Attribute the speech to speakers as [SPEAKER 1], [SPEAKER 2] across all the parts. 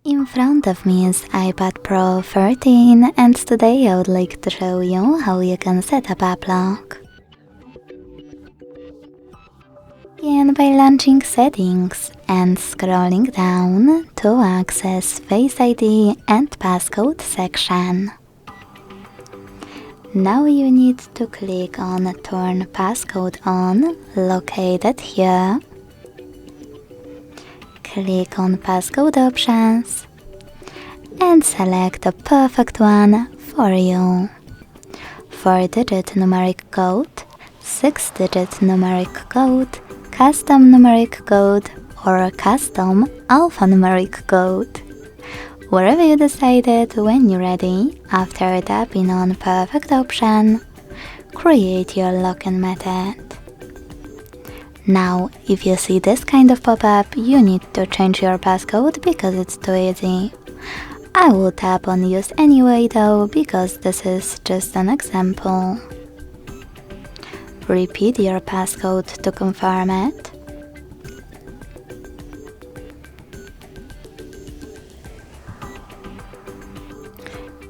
[SPEAKER 1] In front of me is iPad Pro 13 and today I would like to show you how you can set up app lock. Begin by launching settings and scrolling down to access Face ID and passcode section. Now you need to click on Turn Passcode On, located here. Click on Passcode Options and select the perfect one for you. 4-digit numeric code, 6-digit numeric code, custom numeric code, or custom alphanumeric code. Wherever you decided when you're ready, after tapping on Perfect option, create your login method. Now, if you see this kind of pop-up, you need to change your passcode because it's too easy. I will tap on Use anyway though, because this is just an example. Repeat your passcode to confirm it.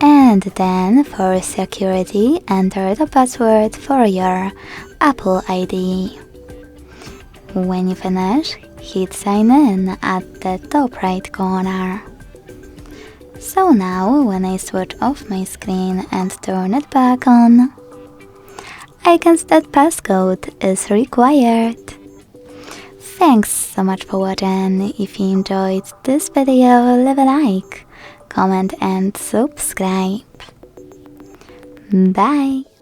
[SPEAKER 1] And then, for security, enter the password for your Apple ID. When you finish, hit sign in at the top right corner. So now, when I switch off my screen and turn it back on, I can see that passcode is required. Thanks so much for watching. If you enjoyed this video, leave a like, comment and subscribe. Bye!